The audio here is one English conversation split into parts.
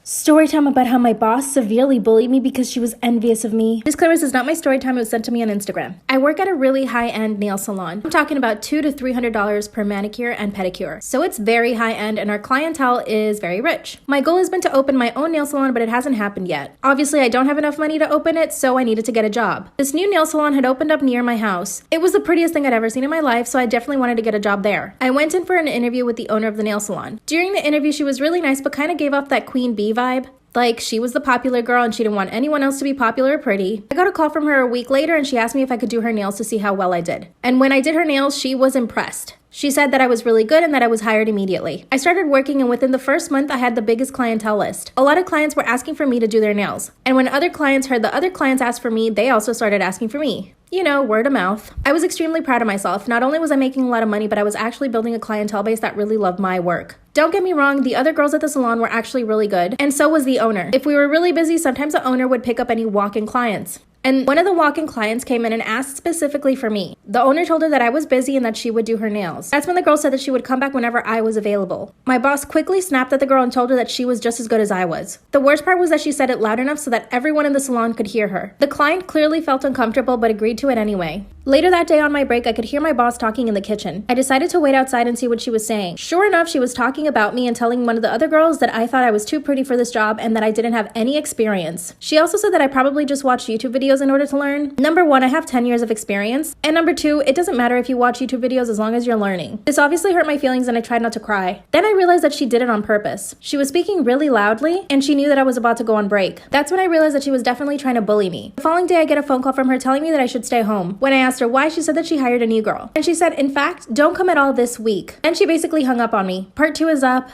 Story time about how my boss severely bullied me because she was envious of me. Disclaimer, this is not my story time, it was sent to me on Instagram. I work at a really high-end nail salon. I'm talking about $200 to $300 per manicure and pedicure. So it's very high-end and our clientele is very rich. My goal has been to open my own nail salon, but it hasn't happened yet. Obviously, I don't have enough money to open it, so I needed to get a job. This new nail salon had opened up near my house. It was the prettiest thing I'd ever seen in my life, so I definitely wanted to get a job there. I went in for an interview with the owner of the nail salon. During the interview, she was really nice, but kind of gave off that queen bee vibe. Like, she was the popular girl and she didn't want anyone else to be popular or pretty. I got a call from her a week later and she asked me if I could do her nails to see how well I did. And when I did her nails, she was impressed. She said that I was really good and that I was hired immediately. I started working and within the first month, I had the biggest clientele list. A lot of clients were asking for me to do their nails. And when other clients heard the other clients ask for me, they also started asking for me. You know, word of mouth. I was extremely proud of myself. Not only was I making a lot of money, but I was actually building a clientele base that really loved my work. Don't get me wrong, the other girls at the salon were actually really good, and so was the owner. If we were really busy, sometimes the owner would pick up any walk-in clients. And one of the walk-in clients came in and asked specifically for me. The owner told her that I was busy and that she would do her nails. That's when the girl said that she would come back whenever I was available. My boss quickly snapped at the girl and told her that she was just as good as I was. The worst part was that she said it loud enough so that everyone in the salon could hear her. The client clearly felt uncomfortable but agreed to it anyway. Later that day on my break, I could hear my boss talking in the kitchen. I decided to wait outside and see what she was saying. Sure enough, she was talking about me and telling one of the other girls that I thought I was too pretty for this job and that I didn't have any experience. She also said that I probably just watched YouTube videos in order to learn. Number one, I have 10 years of experience. And number two, it doesn't matter if you watch YouTube videos as long as you're learning. This obviously hurt my feelings and I tried not to cry. Then I realized that she did it on purpose. She was speaking really loudly and she knew that I was about to go on break. That's when I realized that she was definitely trying to bully me. The following day, I get a phone call from her telling me that I should stay home. When I asked her why, she said that she hired a new girl. And she said, in fact, don't come at all this week. And she basically hung up on me. Part 2 is up.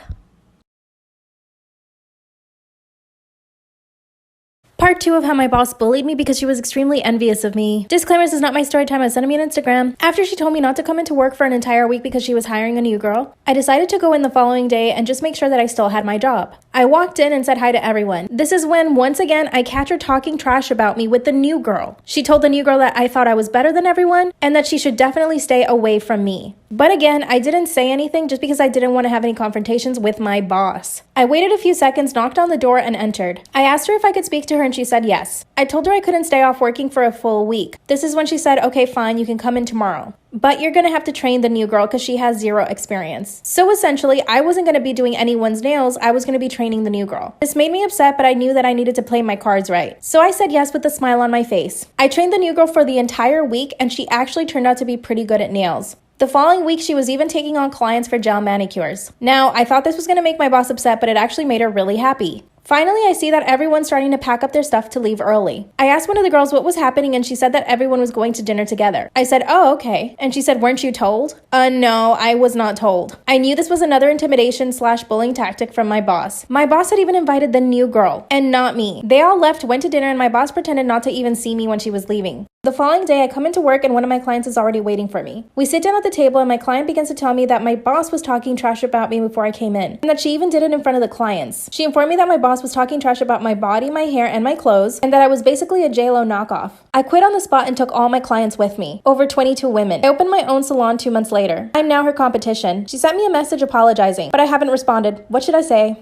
Part 2 of how my boss bullied me because she was extremely envious of me. Disclaimer, this is not my story time, I sent me on Instagram. After she told me not to come into work for an entire week because she was hiring a new girl, I decided to go in the following day and just make sure that I still had my job. I walked in and said hi to everyone. This is when, once again, I catch her talking trash about me with the new girl. She told the new girl that I thought I was better than everyone and that she should definitely stay away from me. But again, I didn't say anything just because I didn't want to have any confrontations with my boss. I waited a few seconds, knocked on the door, and entered. I asked her if I could speak to her and she said yes. I told her I couldn't stay off working for a full week. This is when she said, okay, fine, you can come in tomorrow. But you're gonna have to train the new girl because she has zero experience. So essentially, I wasn't gonna be doing anyone's nails, I was gonna be training the new girl. This made me upset, but I knew that I needed to play my cards right. So I said yes with a smile on my face. I trained the new girl for the entire week and she actually turned out to be pretty good at nails. The following week, she was even taking on clients for gel manicures. Now, I thought this was gonna make my boss upset, but it actually made her really happy. Finally, I see that everyone's starting to pack up their stuff to leave early. I asked one of the girls what was happening and she said that everyone was going to dinner together. I said, oh, okay. And she said, weren't you told? No, I was not told. I knew this was another intimidation/bullying tactic from my boss. My boss had even invited the new girl, and not me. They all left, went to dinner, and my boss pretended not to even see me when she was leaving. The following day, I come into work and one of my clients is already waiting for me. We sit down at the table and my client begins to tell me that my boss was talking trash about me before I came in, and that she even did it in front of the clients. She informed me that my boss was talking trash about my body, my hair, and my clothes, and that I was basically a j-lo knockoff. I quit on the spot and took all my clients with me, over 22 women. I opened my own salon 2 months later. I'm now her competition. She sent me a message apologizing, but I haven't responded. What should I say?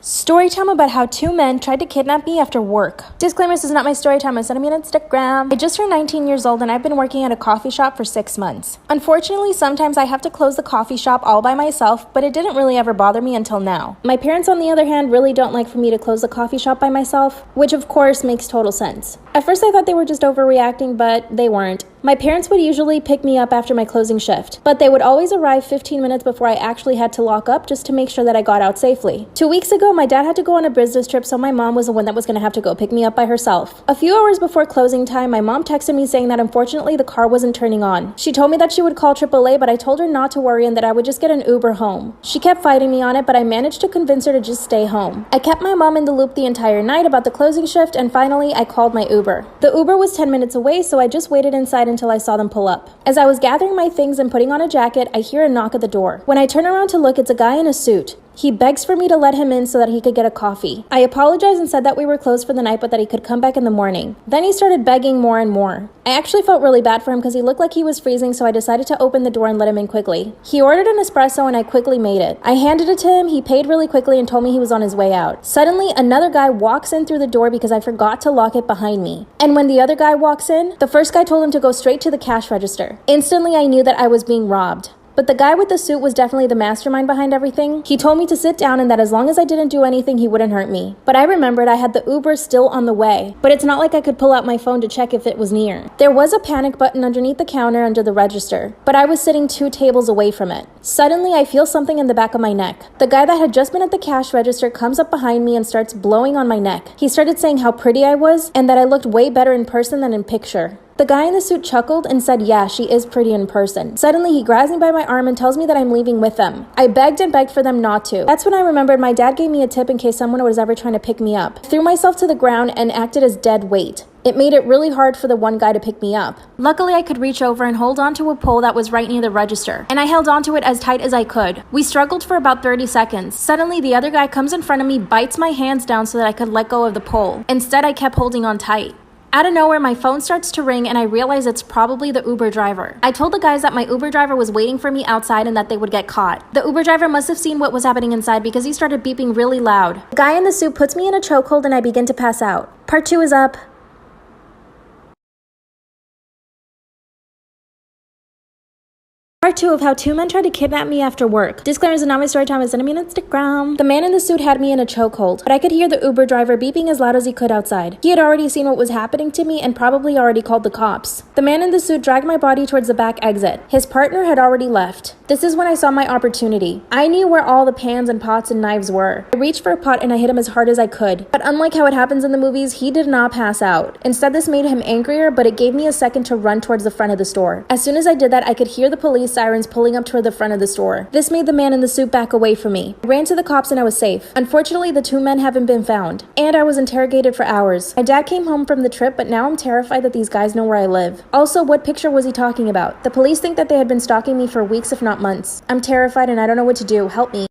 Story time about how 2 men tried to kidnap me after work. Disclaimer, this is not my story time, I sent me on Instagram. I just turned 19 years old and I've been working at a coffee shop for 6 months. Unfortunately, sometimes I have to close the coffee shop all by myself, but it didn't really ever bother me until now. My parents, on the other hand, really don't like for me to close the coffee shop by myself, which of course makes total sense. At first I thought they were just overreacting, but they weren't. My parents would usually pick me up after my closing shift, but they would always arrive 15 minutes before I actually had to lock up just to make sure that I got out safely. 2 weeks ago, my dad had to go on a business trip, so my mom was the one that was going to have to go pick me up by herself. A few hours before closing time, my mom texted me saying that unfortunately the car wasn't turning on. She told me that she would call AAA, but I told her not to worry and that I would just get an Uber home. She kept fighting me on it, but I managed to convince her to just stay home. I kept my mom in the loop the entire night about the closing shift, and finally I called my Uber. The Uber was 10 minutes away, so I just waited inside until I saw them pull up. As I was gathering my things and putting on a jacket, I hear a knock at the door. When I turn around to look, it's a guy in a suit. He begs for me to let him in so that he could get a coffee. I apologized and said that we were closed for the night but that he could come back in the morning. Then he started begging more and more. I actually felt really bad for him because he looked like he was freezing, so I decided to open the door and let him in quickly. He ordered an espresso and I quickly made it. I handed it to him, he paid really quickly and told me he was on his way out. Suddenly, another guy walks in through the door because I forgot to lock it behind me. And when the other guy walks in, the first guy told him to go straight to the cash register. Instantly, I knew that I was being robbed. But the guy with the suit was definitely the mastermind behind everything. He told me to sit down and that as long as I didn't do anything, he wouldn't hurt me. But I remembered I had the Uber still on the way. But it's not like I could pull out my phone to check if it was near. There was a panic button underneath the counter under the register, but I was sitting 2 tables away from it. Suddenly, I feel something in the back of my neck. The guy that had just been at the cash register comes up behind me and starts blowing on my neck. He started saying how pretty I was and that I looked way better in person than in picture. The guy in the suit chuckled and said, yeah, she is pretty in person. Suddenly, he grabs me by my arm and tells me that I'm leaving with them. I begged and begged for them not to. That's when I remembered my dad gave me a tip in case someone was ever trying to pick me up. I threw myself to the ground and acted as dead weight. It made it really hard for the one guy to pick me up. Luckily, I could reach over and hold onto a pole that was right near the register, and I held onto it as tight as I could. We struggled for about 30 seconds. Suddenly, the other guy comes in front of me, bites my hands down so that I could let go of the pole. Instead, I kept holding on tight. Out of nowhere, my phone starts to ring and I realize it's probably the Uber driver. I told the guys that my Uber driver was waiting for me outside and that they would get caught. The Uber driver must have seen what was happening inside because he started beeping really loud. The guy in the suit puts me in a chokehold and I begin to pass out. Part 2 is up. Part 2 of how 2 men tried to kidnap me after work. Disclaimer, is not my story time, send me on Instagram. The man in the suit had me in a chokehold, but I could hear the Uber driver beeping as loud as he could outside. He had already seen what was happening to me and probably already called the cops. The man in the suit dragged my body towards the back exit. His partner had already left. This is when I saw my opportunity. I knew where all the pans and pots and knives were. I reached for a pot and I hit him as hard as I could. But unlike how it happens in the movies, he did not pass out. Instead, this made him angrier, but it gave me a second to run towards the front of the store. As soon as I did that, I could hear the police sirens pulling up toward the front of the store. This made the man in the suit back away from me. I ran to the cops and I was safe. Unfortunately, the 2 men haven't been found, and I was interrogated for hours. My dad came home from the trip, but now I'm terrified that these guys know where I live. Also, what picture was he talking about? The police think that they had been stalking me for weeks, if not months. I'm terrified and I don't know what to do. Help me.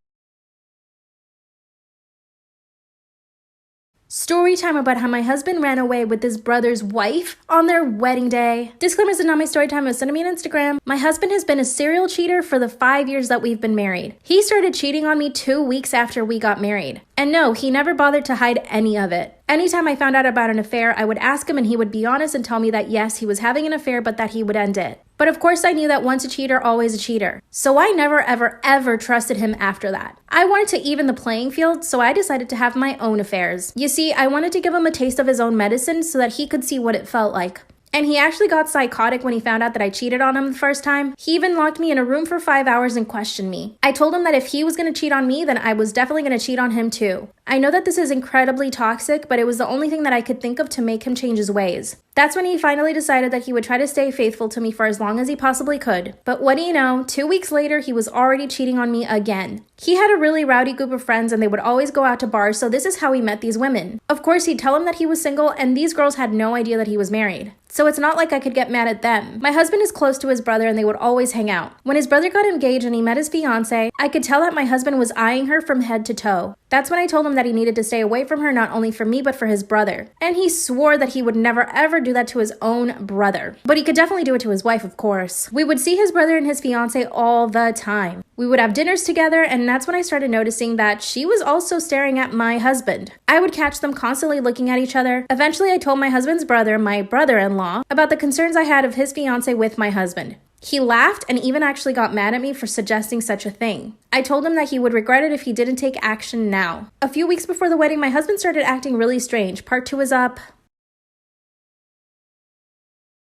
Story time about how my husband ran away with his brother's wife on their wedding day. Disclaimer, this is not my story time, send me on Instagram. My husband has been a serial cheater for the 5 years that we've been married. He started cheating on me 2 weeks after we got married. And no, he never bothered to hide any of it. Anytime I found out about an affair, I would ask him and he would be honest and tell me that yes, he was having an affair, but that he would end it. But of course I knew that once a cheater, always a cheater. So I never ever trusted him after that. I wanted to even the playing field, so I decided to have my own affairs. You see, I wanted to give him a taste of his own medicine so that he could see what it felt like. And he actually got psychotic when he found out that I cheated on him the first time. He even locked me in a room for 5 hours and questioned me. I told him that if he was going to cheat on me, then I was definitely going to cheat on him too. I know that this is incredibly toxic, but it was the only thing that I could think of to make him change his ways. That's when he finally decided that he would try to stay faithful to me for as long as he possibly could. But what do you know, 2 weeks later, he was already cheating on me again. He had a really rowdy group of friends and they would always go out to bars, so this is how he met these women. Of course, he'd tell them that he was single and these girls had no idea that he was married. So it's not like I could get mad at them. My husband is close to his brother and they would always hang out. When his brother got engaged and he met his fiance, I could tell that my husband was eyeing her from head to toe. That's when I told him that he needed to stay away from her, not only for me, but for his brother. And he swore that he would never ever do that to his own brother. But he could definitely do it to his wife, of course. We would see his brother and his fiance all the time. We would have dinners together, and that's when I started noticing that she was also staring at my husband. I would catch them constantly looking at each other. Eventually, I told my husband's brother, my brother-in-law, about the concerns I had of his fiance with my husband. He laughed and even actually got mad at me for suggesting such a thing. I told him that he would regret it if he didn't take action now. A few weeks before the wedding, my husband started acting really strange. Part 2 is up.